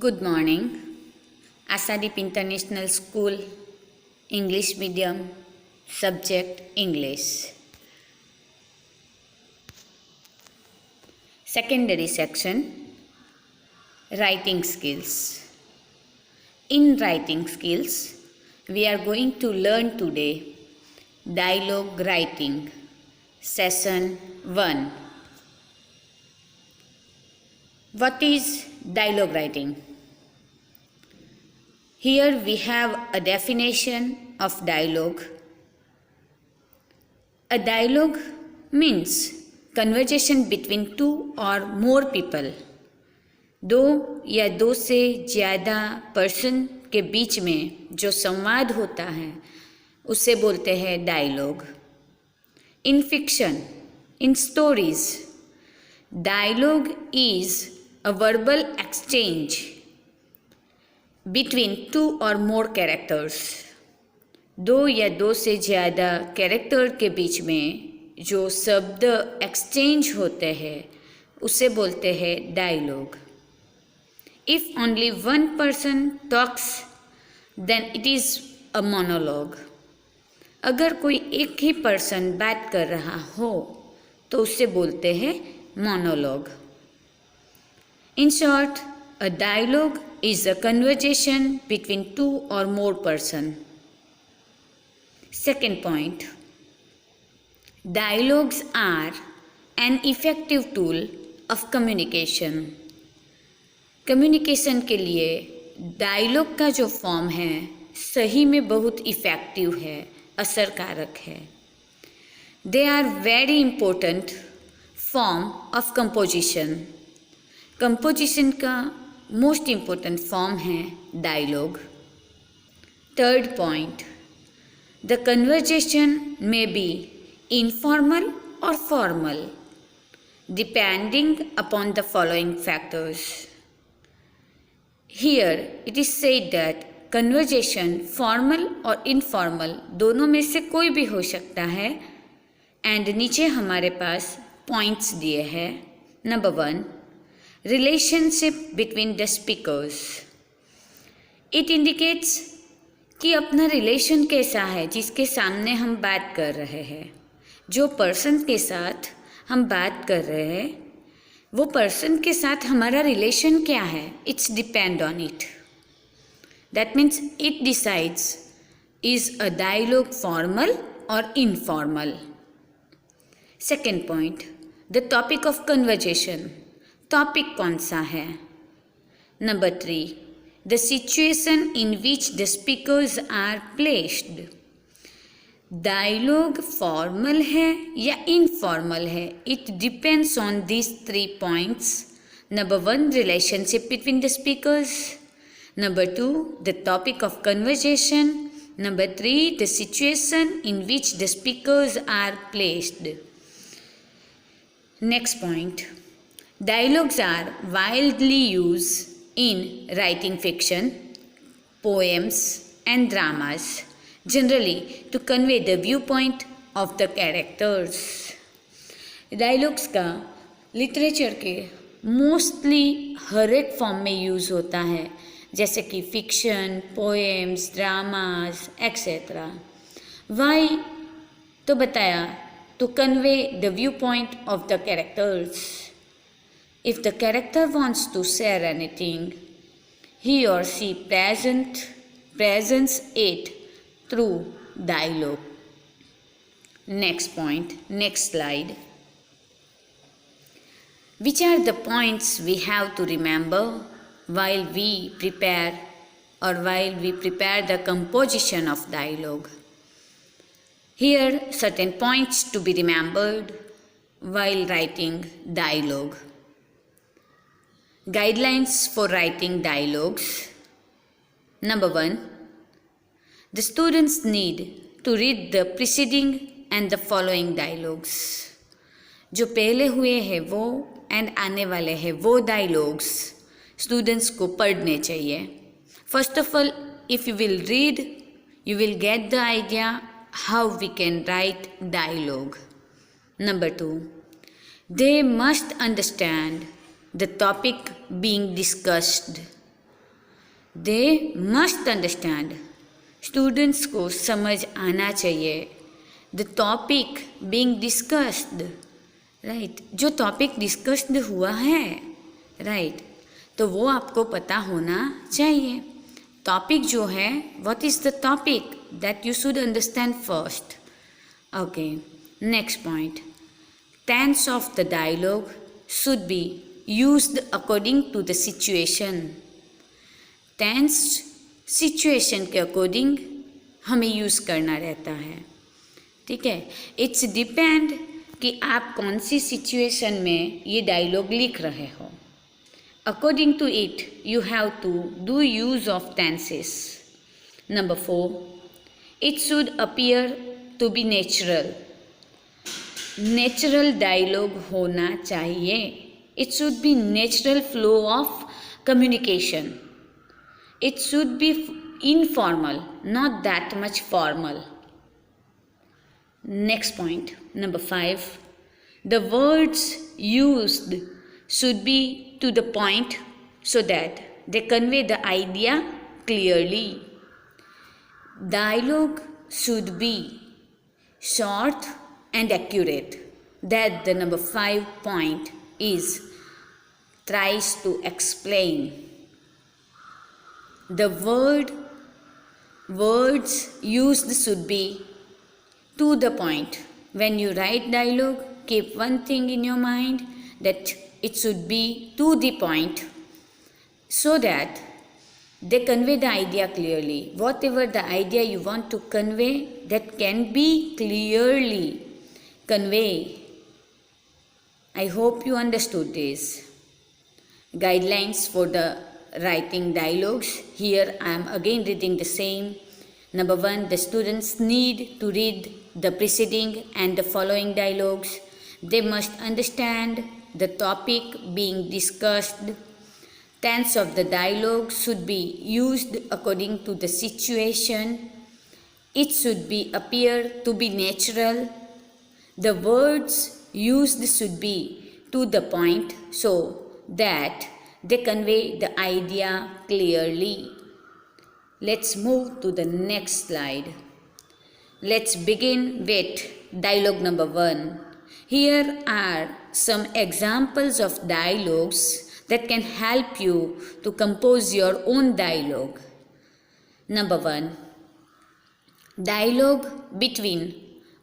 Good morning. Asadip International School, English Medium, Subject English. Secondary section, Writing Skills. In writing skills, we are going to learn today Dialogue Writing, Session 1. What is dialogue writing? Here we have a definition of dialogue. A dialogue means conversation between two or more people. दो या दो से ज़्यादा person के बीच में जो संवाद होता है उसे बोलते हैं dialogue. In fiction, in stories, dialogue is a verbal exchange between two or more characters. दो या दो से ज़्यादा कैरेक्टर के बीच में जो शब्द एक्सचेंज होते हैं उसे बोलते हैं dialogue. If only one person talks, then it is a monologue. अगर कोई एक ही पर्सन बात कर रहा हो तो उसे बोलते हैं monologue. In short, a dialogue is a conversation between two or more persons. Second point, dialogues are an effective tool of communication. Communication के लिए डायलॉग का जो फॉर्म है सही में बहुत इफ़ेक्टिव है, असरकारक है. They are very important form of composition. Composition का मोस्ट इम्पोर्टेंट फॉर्म है dialogue. Third point, the conversation may be informal और formal depending upon the following factors. Here it is said that conversation formal और informal दोनों में से कोई भी हो सकता है. एंड नीचे हमारे पास पॉइंट्स दिए हैं. Number 1, relationship between the speakers. It indicates कि अपना रिलेशन कैसा है जिसके सामने हम बात कर रहे हैं. जो पर्सन के साथ हम बात कर रहे हैं वो पर्सन के साथ हमारा रिलेशन क्या है, it's depend on it. That means it decides is a dialogue formal और informal. Second point, the topic of conversation. Topic कौन सा है. Number 3, the situation in which the speakers are placed. Dialogue formal है या informal है, it depends on this 3 points. Number 1, relationship between the speakers. Number 2, the topic of conversation. Number 3, the situation in which the speakers are placed. Next point, dialogues are widely use in writing fiction, poems and dramas, generally to convey the viewpoint of the characters. Dialogues का literature के mostly हर एक form में use होता है, जैसे कि fiction, poems, dramas etcetera. Why तो बताया, to convey the viewpoint of the characters. If the character wants to share anything, he or she presents it through dialogue. Next point, next slide. Which are the points we have to remember while we prepare the composition of dialogue? Here certain points to be remembered while writing dialogue. Guidelines for writing dialogues. Number 1, the students need to read the preceding and the following dialogues. जो पहले हुए हैं वो and आने वाले हैं वो dialogues students को पढ़ने चाहिए. First of all, if you will read you will get the idea how we can write dialogue. Number 2, they must understand the topic being discussed. They must understand, students को समझ आना चाहिए। The topic being discussed, right, जो topic discussed हुआ है, right, तो वो आपको पता होना चाहिए। टॉपिक जो है, what is the topic, that you should understand first. Okay, next point, tense of the dialogue should be used according to the situation. Tense situation के अकॉर्डिंग हमें यूज़ करना रहता है, ठीक है। इट्स डिपेंड कि आप कौन सी सिचुएशन में ये डायलॉग लिख रहे हो। According to it you have to do use of tenses. Number 4, it should appear to be natural. Natural dialogue होना चाहिए। It should be natural flow of communication. It should be informal, not that much formal. Next point, number 5. The words used should be to the point so that they convey the idea clearly. Dialogue should be short and accurate. That the number 5 point is tries to explain. The words used should be to the point. When you write dialogue, keep one thing in your mind, that it should be to the point so that they convey the idea clearly. Whatever the idea you want to convey, that can be clearly conveyed. I hope you understood this. Guidelines for the writing dialogues. Here I am again reading the same. Number 1, the students need to read the preceding and the following dialogues. They must understand the topic being discussed. Tense of the dialogue should be used according to the situation. It should be appear to be natural. The words used should be to the point so that they convey the idea clearly. Let's move to the next slide. Let's begin with dialogue number 1. Here are some examples of dialogues that can help you to compose your own dialogue. Number 1. Dialogue between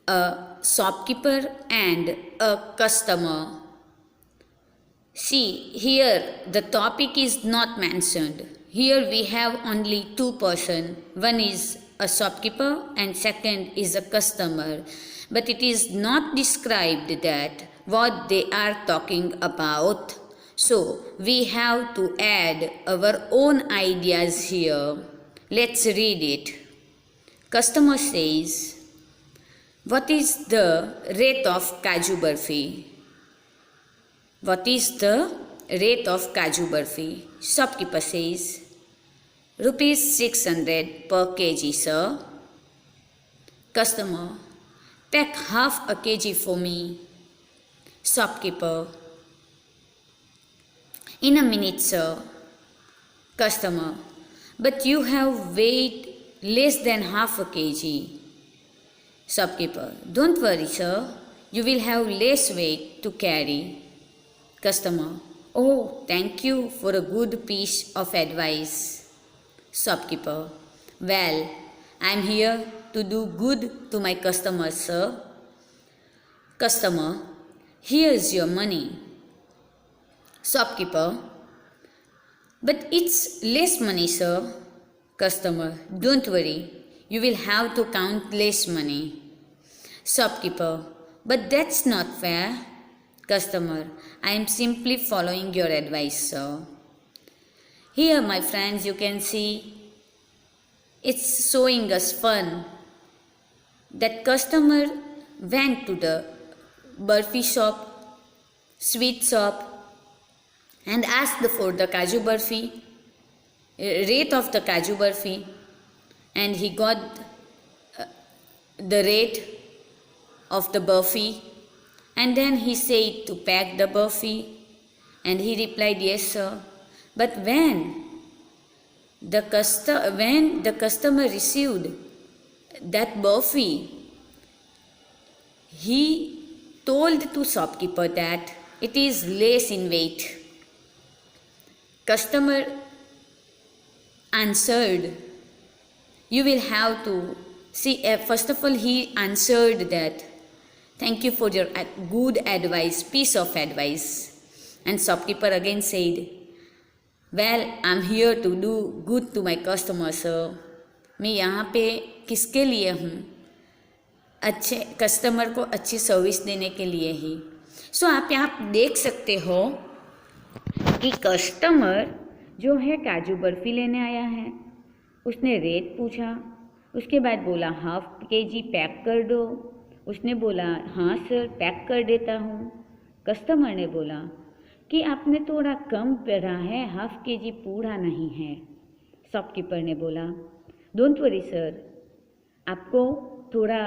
a shopkeeper and a customer. See, here the topic is not mentioned. Here we have only 2 persons. One is a shopkeeper and second is a customer. But it is not described that what they are talking about. So we have to add our own ideas here. Let's read it. Customer says, "What is the rate of Kaju Barfi?" What is the rate of Kaju Barfi? Shopkeeper says, "Rupees 600 per kg, sir." Customer, "Pack half a kg for me." Shopkeeper, "In a minute, sir." Customer, "But you have weighed less than half a kg." Shopkeeper, "Don't worry, sir. You will have less weight to carry." Customer, "Oh, thank you for a good piece of advice." Shopkeeper, "Well, I am here to do good to my customers, sir." Customer, "Here's your money." Shopkeeper, "But it's less money, sir." Customer, "Don't worry, you will have to count less money." Shopkeeper, "But that's not fair." Customer, "I am simply following your advice, sir." Here, my friends, you can see it's showing us fun. That customer went to the burfi shop, sweet shop, and asked for the Kaju Barfi, rate of the Kaju Barfi, and he got the rate of the Barfi. And then he said to pack the Barfi, and he replied, "Yes, sir." But when when the customer received that burfi, he told to shopkeeper that it is less in weight. Customer answered, you will have to see, first of all he answered that, thank you for your good advice, piece of advice. And shopkeeper again said, well, I'm here to do good to my customer, sir. मैं यहाँ पे किसके लिए हूँ? अच्छे customer को अच्छी service देने के लिए ही. सो आप यहाँ देख सकते हो कि कस्टमर जो है काजू बर्फ़ी लेने आया है, उसने रेट पूछा, उसके बाद बोला 1/2 kg पैक कर दो. उसने बोला हाँ सर पैक कर देता हूँ. कस्टमर ने बोला कि आपने थोड़ा कम पड़ा है, 1/2 kg पूरा नहीं है. शॉपकीपर ने बोला डोंट वरी सर, आपको थोड़ा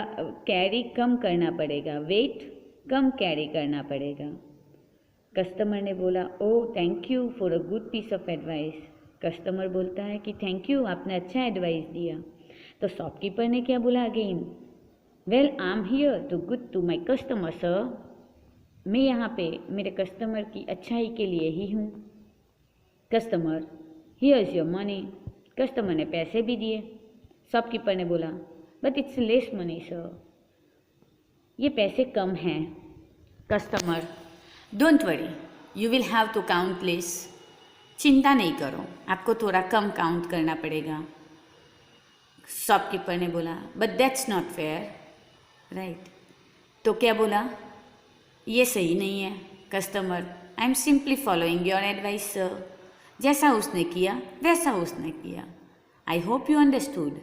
कैरी कम करना पड़ेगा, वेट कम कैरी करना पड़ेगा. कस्टमर ने बोला oh thank you for a good piece of advice. Customer बोलता है कि थैंक यू, आपने अच्छा एडवाइस दिया. तो शॉपकीपर ने क्या बोला again, well I am here to good to my customer sir. मैं यहाँ पे मेरे कस्टमर की अच्छाई के लिए ही हूँ. Customer here is your money. Customer ने पैसे भी दिए. शॉपकीपर ने बोला but it's less money sir, ये पैसे कम हैं. Customer don't worry, you will have to count less. चिंता नहीं करो, आपको थोड़ा कम काउंट करना पड़ेगा. शॉपकीपर ने बोला but that's not fair, right. तो क्या बोला, ये सही नहीं है. Customer I am simply following your advice sir. जैसा उसने किया वैसा उसने किया. I hope you understood,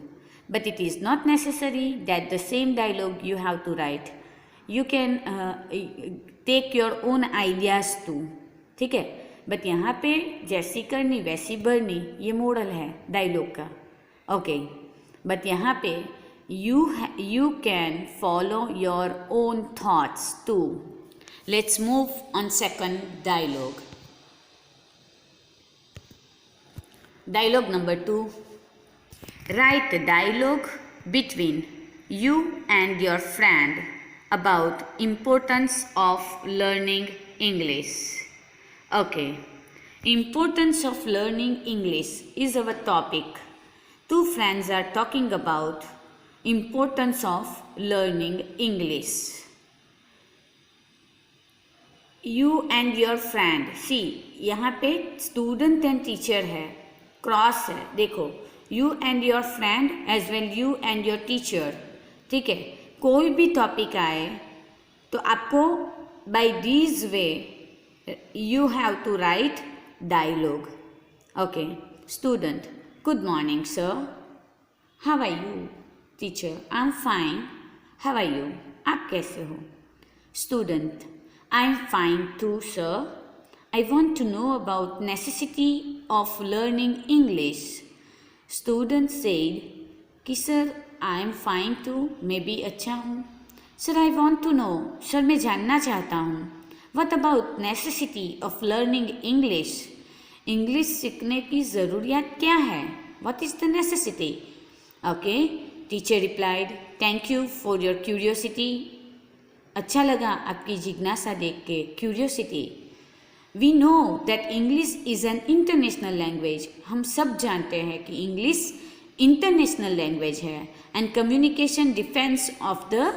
but it is not necessary that the same dialogue you have to write. You can take your own ideas too. ठीक है, but यहाँ पे जैसी करनी वैसी भरनी, ये मॉडल है डायलॉग का. ओके, बट यहाँ पे you can follow your own thoughts too. Let's move on second dialogue. Dialogue number 2. Write the dialogue between you and your friend about importance of learning English. Okay, importance of learning English is our topic. Two friends are talking about importance of learning English. You and your friend. See, यहाँ पे student and teacher है, cross है. देखो, you and your friend as well you and your teacher. ठीक है, कोई भी topic आए तो आपको by this way you have to write dialogue. Okay, student, good morning sir, how are you? Teacher I am fine, how are you, आप कैसे हो? Student I am fine too sir, I want to know about necessity of learning English. Student said कि sir I am fine too, मैं भी अच्छा हूँ. Sir I want to know, sir मैं जानना चाहता हूँ. What about necessity of learning English, English सीखने की ज़रूरियात क्या है? What is the necessity? Okay, teacher replied thank you for your curiosity. अच्छा लगा आपकी जिज्ञासा देख के, curiosity. We know that English is an international language. हम सब जानते हैं कि इंग्लिश इंटरनेशनल लैंग्वेज है. And communication depends of the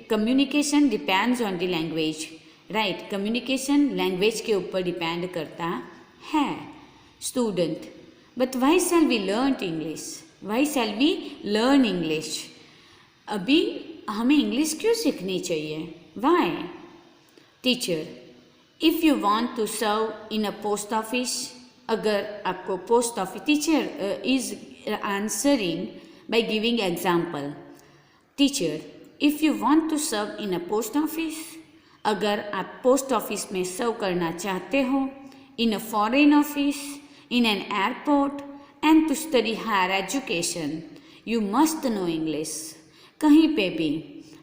communication depends on the language. Right, communication language के ऊपर डिपेंड करता है. Student but why shall we learn English, why shall we learn English. अभी हमें इंग्लिश क्यों सीखनी चाहिए, why? Teacher if you want to serve in a post office, अगर आपको post office, teacher is answering by giving example. Teacher if you want to serve in a post office, अगर आप post office में serve करना चाहते हो, in a foreign office, in an airport, and to study higher education, you must know English. कहीं पे भी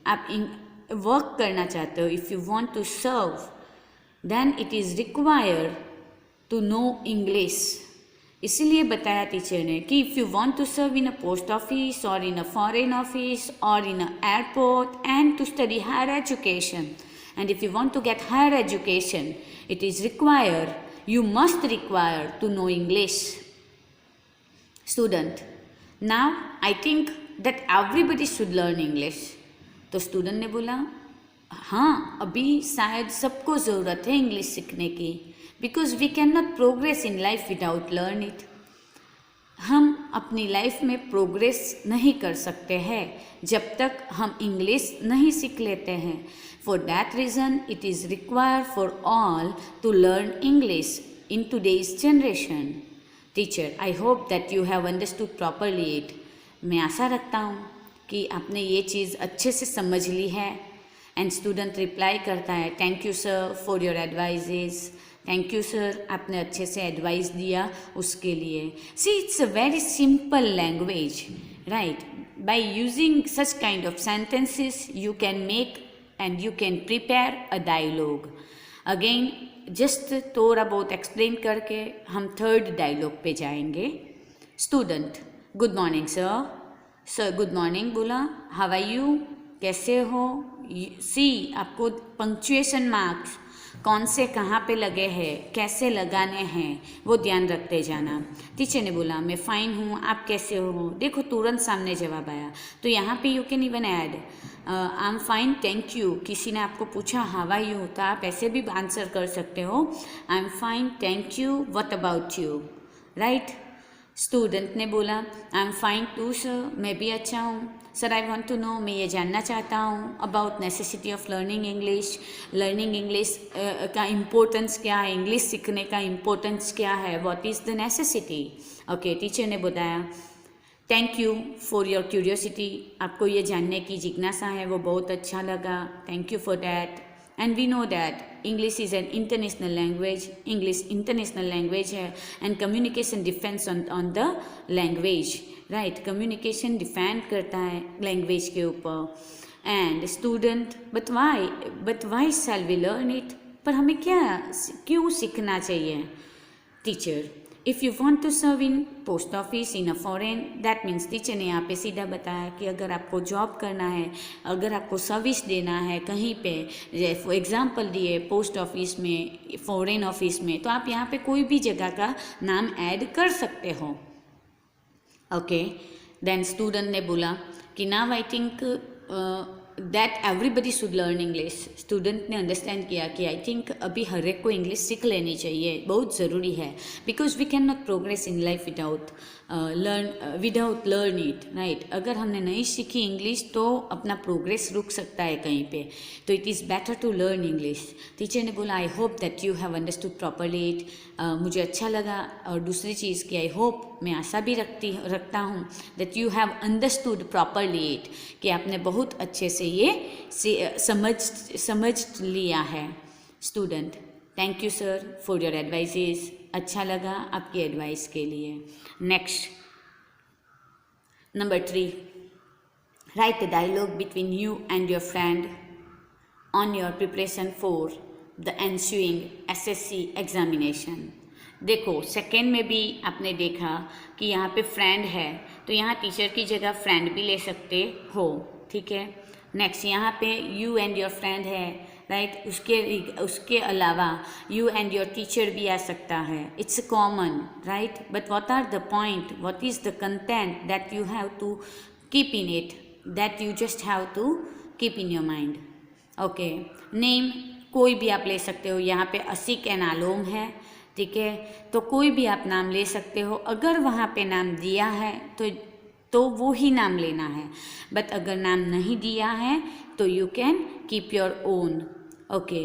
आप वर्क करना चाहते हो, if you want to serve, then it is required to know English. इसीलिए बताया टीचर ने कि if you want to serve in a post office और इन अ फॉरेन ऑफिस और in a airport and to study higher education, and if you want to get higher education, it is required, you must require to know English. Student, now I think that everybody should learn English. तो student ने बोला हाँ, अभी शायद सबको ज़रूरत है English सीखने की, because we can not progress in life without learn it. हम अपनी लाइफ में प्रोग्रेस नहीं कर सकते हैं जब तक हम इंग्लिश नहीं सीख लेते हैं। For that reason it is required for all to learn English in today's generation. Teacher, I hope that you have understood properly it. मैं आशा रखता हूँ कि आपने ये चीज़ अच्छे से समझ ली है। एंड स्टूडेंट रिप्लाई करता है, thank you sir for your advices. Thank you sir, आपने अच्छे से एडवाइस दिया उसके लिए। See, it's a very simple language, right? By using such kind of sentences you can make and you can prepare a dialogue. Again just थोड़ा बहुत explain करके हम थर्ड डायलॉग पे जाएंगे। Student, good morning sir. Sir good morning बोला, how are you, कैसे हो? सी, आपको पंक्चुएशन मार्क्स कौन से कहाँ पे लगे हैं, कैसे लगाने हैं, वो ध्यान रखते जाना। टीचर ने बोला मैं फ़ाइन हूँ, आप कैसे हो? देखो तुरंत सामने जवाब आया। तो यहाँ पे you can even add I am fine thank you. किसी ने आपको पूछा हाउ आर यू, तो आप ऐसे भी आंसर कर सकते हो, I am fine thank you, what about you, right? Student ने बोला I am fine too sir, मैं भी अच्छा हूँ। Sir I want to know, मैं ये जानना चाहता हूँ about necessity of learning English. Learning English का इम्पोर्टेंस क्या है, इंग्लिश सीखने का इम्पोर्टेंस क्या है, what is the necessity. Okay, teacher ने बताया thank you for your curiosity, आपको ये जानने की जिज्ञासा है वो बहुत अच्छा लगा, thank you for that. And we know that English is an international language, English international language है and communication depends on the language, right? Communication depend करता है लैंग्वेज के ऊपर। And student, but why shall we learn it, पर हमें क्यों सीखना चाहिए? Teacher, if you want to serve in post office in a foreign, that means teacher ने यहाँ पे सीधा बताया कि अगर आपको जॉब करना है, अगर आपको सर्विस देना है कहीं पे, फॉर एग्जांपल दिए पोस्ट ऑफिस में, फॉरेन ऑफिस में, तो आप यहाँ पे कोई भी जगह का नाम ऐड कर सकते हो। ओके, देन स्टूडेंट ने बोला कि now I think that everybody should learn English. Student ने अंडरस्टैंड किया कि आई थिंक अभी हर एक को इंग्लिश सीख लेनी चाहिए, बहुत ज़रूरी है, because we can not progress in life without learn it, right? अगर हमने नहीं सीखी इंग्लिश तो अपना प्रोग्रेस रुक सकता है कहीं पे, तो it is better to learn English. Teacher ने बोला I hope that you have understood properly it. मुझे अच्छा लगा, और दूसरी चीज़ की आई होप, मैं आशा भी रखता हूँ that you have understood properly it, कि आपने बहुत अच्छे से ये समझ लिया है। Student, thank you sir for your advices, अच्छा लगा आपकी एडवाइस के लिए। Next, number 3, write the dialogue between you and your friend on your preparation for the ensuing SSC examination. देखो सेकेंड में भी आपने देखा कि यहाँ पे फ्रेंड है, तो यहाँ टीचर की जगह फ्रेंड भी ले सकते हो, ठीक है? नेक्स्ट, यहाँ पे यू एंड योर फ्रेंड है, राइट? उसके अलावा यू एंड योर टीचर भी आ सकता है, it's common, right? But what are the point, what is the content that you have to keep in it, that you just have to keep in your mind. Okay, name कोई भी आप ले सकते हो, यहाँ पे असिक एंड आलोम है, ठीक है? तो कोई भी आप नाम ले सकते हो, अगर वहाँ पे नाम दिया है तो वो ही नाम लेना है, बट अगर नाम नहीं दिया है तो you can keep your own. Okay,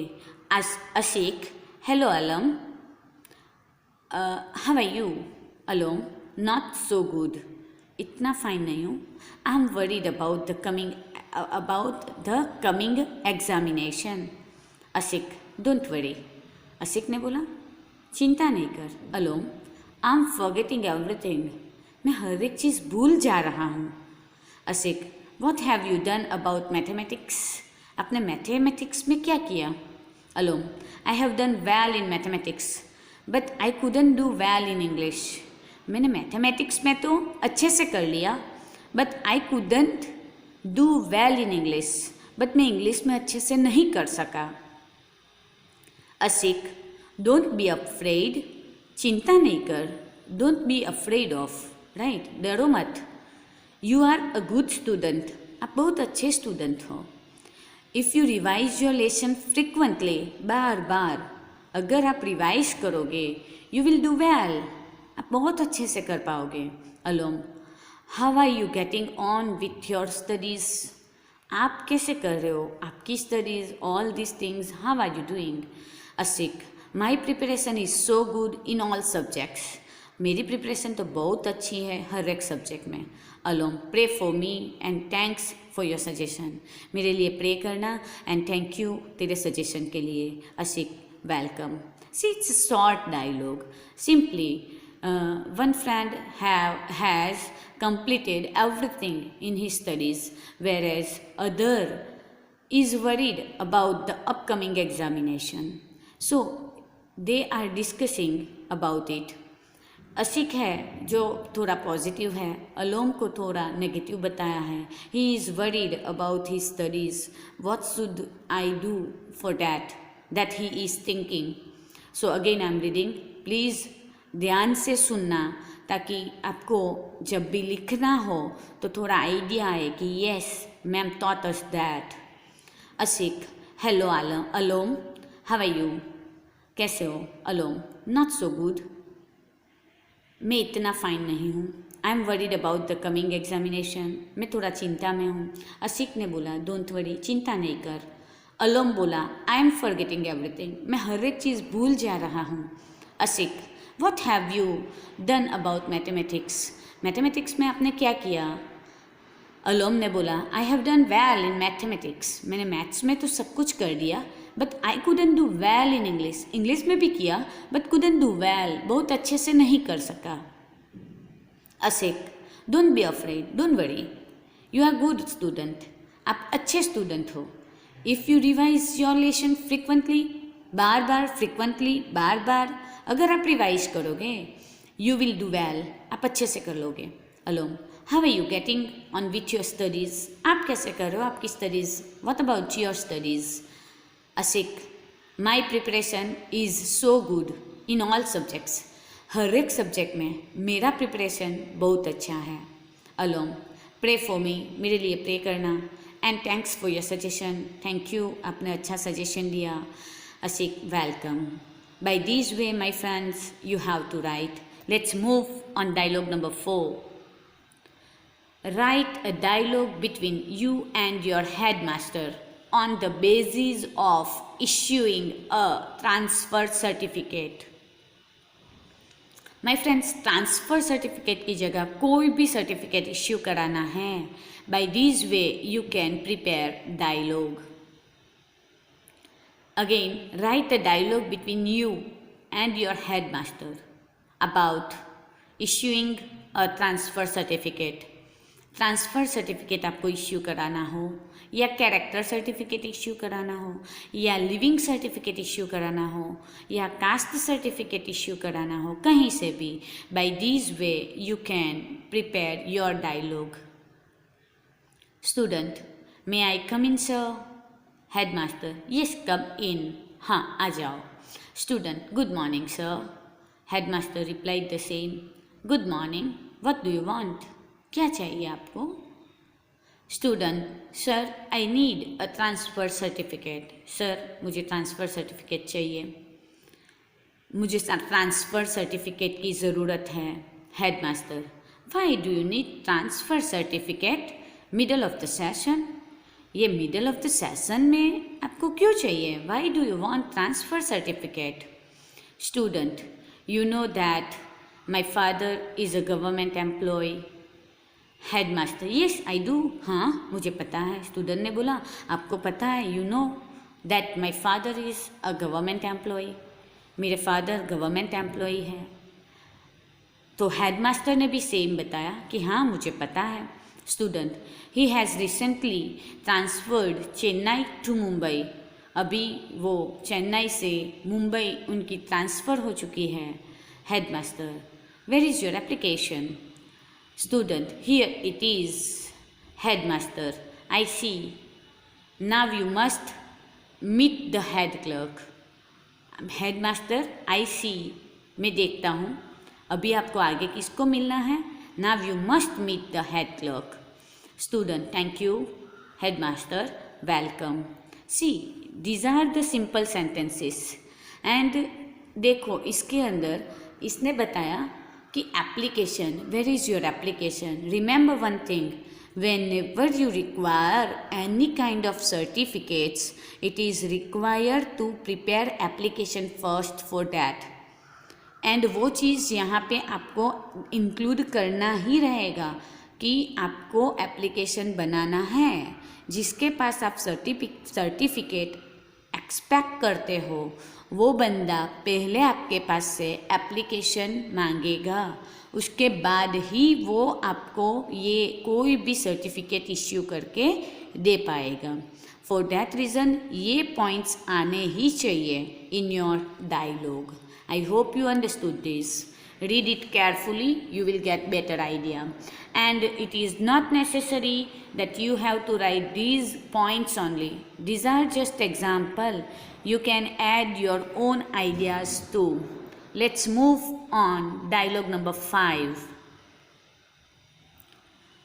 Asik, hello Alam, how are you? Alom, not so good, इतना फाइन नहीं हूँ, I am worried about the coming examination. Asik, don't worry. Asik ने बोला चिंता नहीं कर। Alom, I am forgetting everything, मैं हर एक चीज़ भूल जा रहा हूँ। Asik, what have you done about mathematics, आपने मैथमेटिक्स में क्या किया? Alom, I have done well in mathematics but I couldn't do well in English, मैंने मैथमेटिक्स में तो अच्छे से कर लिया, but I couldn't do well in English, but मैं इंग्लिश में अच्छे से नहीं कर सका। असिक, डोंट बी अफ्रेड, चिंता नहीं कर, don't be afraid of, right, डरो मत। You are a good student, आप बहुत अच्छे स्टूडेंट हो। If you revise your lesson frequently, बार बार अगर आप रिवाइज करोगे, यू विल डू वेल, आप बहुत अच्छे से कर पाओगे। Alom, how are you getting on with your studies, आप कैसे कर रहे हो आपकी studies, all this things, how are you doing. Asik, my preparation is so good in all subjects, मेरी प्रिपरेशन तो बहुत अच्छी है हर एक सब्जेक्ट में। Alom, pray for me and thanks for your suggestion, मेरे लिए प्रे करना एंड थैंक यू तेरे सजेशन के लिए। Asik, welcome. See, it's a short dialogue. Simply, one friend has completed everything in his studies, whereas other is worried about the upcoming examination. So, they are discussing about it. असिक है जो थोड़ा positive है, अलोम को थोड़ा negative बताया है। He is worried about his studies, what should I do for that he is thinking. So again I am reading, please ध्यान से सुनना ताकि आपको जब भी लिखना हो तो थोड़ा आइडिया आए कि yes ma'am taught us that. Asik, hello Alom, how are you, कैसे हो। अलोम, नॉट सो गुड, मैं इतना फाइन नहीं हूँ। I am worried about the coming examination, मैं थोड़ा चिंता में हूँ। असिक ने बोला, डोंट वरी, चिंता नहीं कर। अलोम बोला, आई एम फॉरगेटिंग एवरीथिंग, मैं हर एक चीज़ भूल जा रहा हूँ। Asik, what have you done about mathematics, mathematics में आपने क्या किया। अलोम ने बोला, I have done well in mathematics, मैंने मैथ्स में तो सब कुछ कर दिया, but I couldn't do well in English, English में भी किया बट कुडंट डू वेल, बहुत अच्छे से नहीं कर सका। Asik, don't be afraid, don't worry, you are good student, आप अच्छे स्टूडेंट हो। If you revise your lesson frequently, बार बार, फ्रिक्वेंटली बार बार अगर आप रिवाइज करोगे, यू विल डू वेल, आप अच्छे से कर लोगे। Alom, how are you getting on with your studies, आप कैसे कर रहे हो आपकी studies, what about your studies. Asik, my preparation is so good in all subjects, हर एक सब्जेक्ट में मेरा प्रिपरेशन बहुत अच्छा है। अलोम, प्रे फॉर मी, मेरे लिए प्रे करना, and thanks for your suggestion, thank you आपने अच्छा सजेशन दिया। Asik, welcome. By this way my friends you have to write. Let's move on dialogue number 4. Write a dialogue between you and your headmaster on the basis of issuing a transfer certificate. My friends, transfer certificate की जगह कोई भी certificate issue कराना है। By this way you can prepare dialogue. Again, write a dialogue between you and your headmaster about issuing a transfer certificate. Transfer certificate आपको issue कराना हो, या कैरेक्टर सर्टिफिकेट इश्यू कराना हो, या लिविंग सर्टिफिकेट इश्यू कराना हो, या कास्ट सर्टिफिकेट इश्यू कराना हो, कहीं से भी, by this way you can prepare your dialogue. Student, may I come in sir. Headmaster, yes come in, हाँ आ जाओ। Student, good morning sir. Headmaster replied the same, good morning, what do you want, क्या चाहिए आपको। Student, sir I need a transfer certificate, sir मुझे transfer certificate चाहिए, मुझे transfer certificate की ज़रूरत है। Headmaster, why do you need transfer certificate middle of the session, ये मिडल ऑफ द सेशन में आपको क्यों चाहिए, why do you want transfer certificate. Student, you know that my father is a government employ. Headmaster, yes I do, हाँ मुझे पता है। Student ने बोला, आपको पता है, you know that my father is a government employ, मेरे फादर गवर्नमेंट एम्प्लॉय है। तो हेडमास्टर ने भी सेम बताया कि हाँ मुझे पता है। Student, he has recently transferred Chennai to Mumbai, अभी वो चेन्नई से मुंबई उनकी ट्रांसफ़र हो चुकी है। Headmaster, Where is your application? Student, here it is. Headmaster, I see. Now you must meet the head clerk. Headmaster, I see. मैं देखता हूँ. अभी आपको आगे किसको मिलना है? Now you must meet the head clerk. Student, thank you. Headmaster, welcome. See, these are the simple sentences. And देखो इसके अंदर इसने बताया कि application, where is your application. Remember one thing, whenever you require any kind of certificates, it is required to prepare application first for that. And वो चीज़ यहाँ पे आपको इंक्लूड करना ही रहेगा कि आपको एप्लीकेशन बनाना है. जिसके पास आप सर्टिफिकेट एक्सपेक्ट करते हो वो बंदा पहले आपके पास से एप्लीकेशन मांगेगा, उसके बाद ही वो आपको ये कोई भी सर्टिफिकेट इश्यू करके दे पाएगा. फॉर दैट रीज़न ये पॉइंट्स आने ही चाहिए in your dialogue. I hope you understood this. Read it carefully, you will get better idea. And it is not necessary that you have to write these points only. These are just example. You can add your own ideas too. Let's move on. Dialogue number 5.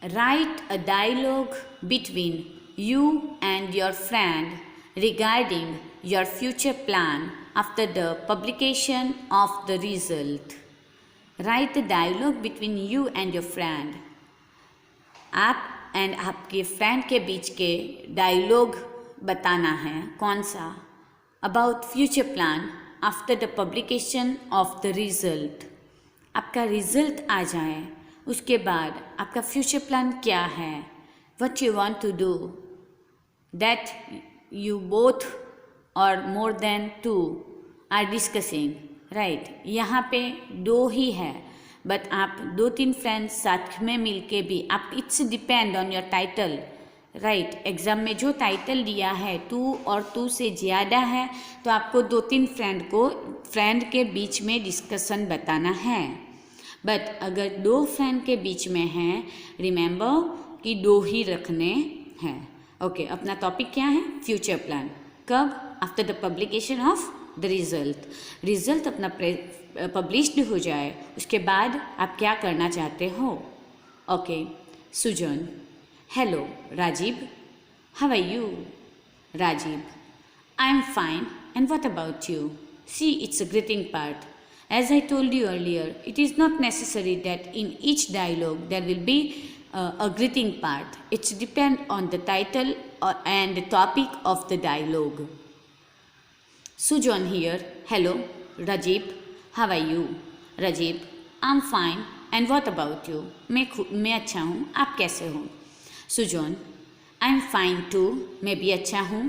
Write a dialogue between you and your friend regarding your future plan after the publication of the result. Write the dialogue between you and your friend. आप and आपके friend के बीच के dialogue बताना है. कौन सा? About future plan after the publication of the result. आपका रिजल्ट आ जाए उसके बाद आपका फ्यूचर प्लान क्या है, what you want to do, that you both और more than two are discussing. Right, यहाँ पे 2 ही है, बट आप 2-3 फ्रेंड्स साथ में मिल के भी आप, it's depend on your title. Right, exam में जो टाइटल दिया है 2 और 2 से ज़्यादा है तो आपको 2-3 फ्रेंड के बीच में डिस्कशन बताना है. बट अगर 2 फ्रेंड के बीच में है, रिमेंबर कि 2 ही रखने हैं. ओके, अपना टॉपिक क्या है? Future plan. कब? After the publication of the result. Result अपना पब्लिश्ड हो जाए उसके बाद आप क्या करना चाहते हो. Okay, Sujan, hello Rajiv, how are you? Rajiv, I am fine and what about you? See, it's a greeting part. As I told you earlier, it is not necessary that in each dialogue there will be a greeting part. It depends on the title and the topic of the dialogue. Sujan here. Hello, Rajiv. How are you? Rajiv, I'm fine. And what about you? मैं अच्छा हूँ. आप कैसे हो? Sujan, I'm fine too. मैं भी अच्छा हूँ.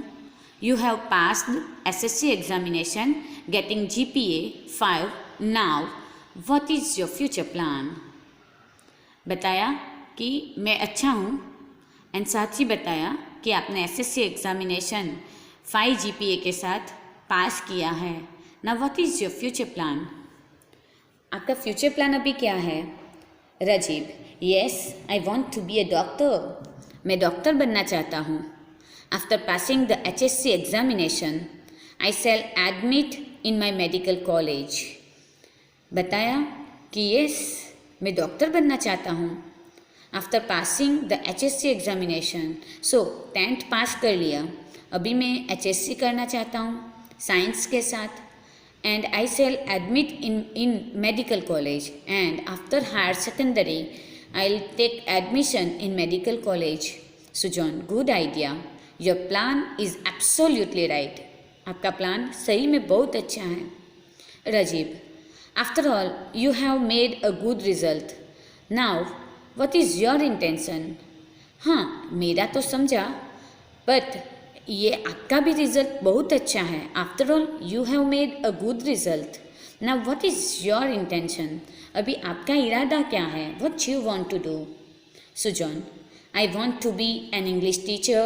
You have passed SSC examination, getting GPA 5. Now, what is your future plan? बताया कि मैं अच्छा हूँ एंड साथ ही बताया कि आपने SSC एग्ज़ामिनेशन 5 GPA के साथ पास किया है. Now what is your future plan? आपका फ्यूचर प्लान अभी क्या है? Rajiv, yes, I want to be a doctor. मैं डॉक्टर बनना चाहता हूँ. After passing the HSC examination, I shall admit in my medical college. बताया कि यस, मैं डॉक्टर बनना चाहता हूँ. After passing the HSC examination, so 10th पास कर लिया, अभी मैं HSC करना चाहता हूँ साइंस के साथ. And I shall admit in medical college and after higher secondary I will take admission in medical college. Sujon, good idea. Your plan is absolutely right. आपका प्लान सही में बहुत अच्छा है. Rajiv, After all, you have made a good result. Now, what is your intention? हाँ, मेरा तो समझा, but ये आपका भी रिजल्ट बहुत अच्छा है. After all, you have made a good result. Now, what is your intention? अभी आपका इरादा क्या है? What you want to do? Sujan, I want to be an English teacher.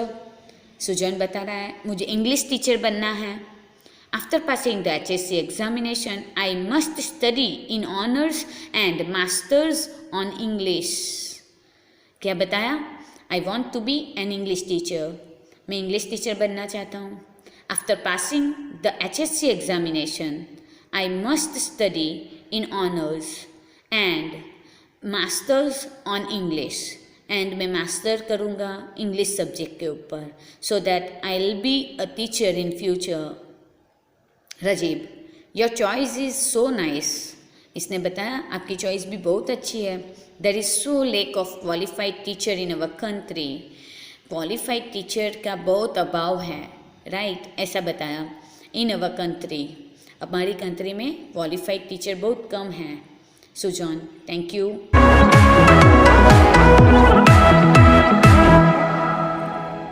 सुजन बता रहा है मुझे इंग्लिश टीचर बनना है. After passing the HSC examination, I must study in honors and masters on English. क्या बताया? I want to be an English teacher. मैं English teacher बनना चाहता हूँ. After passing the HSC examination, I must study in honors and masters on English. And मैं master करूँगा English subject के ऊपर, so that I will be a teacher in future. Rajib, your choice is so nice. इसने बताया आपकी choice भी बहुत अच्छी है. There is so lack of qualified teacher in our country. Qualified teacher का बहुत अभाव है, राइट, ऐसा बताया. इन अवर कंट्री, हमारी कंट्री में क्वालिफाइड टीचर बहुत कम हैं. Sujon, thank you.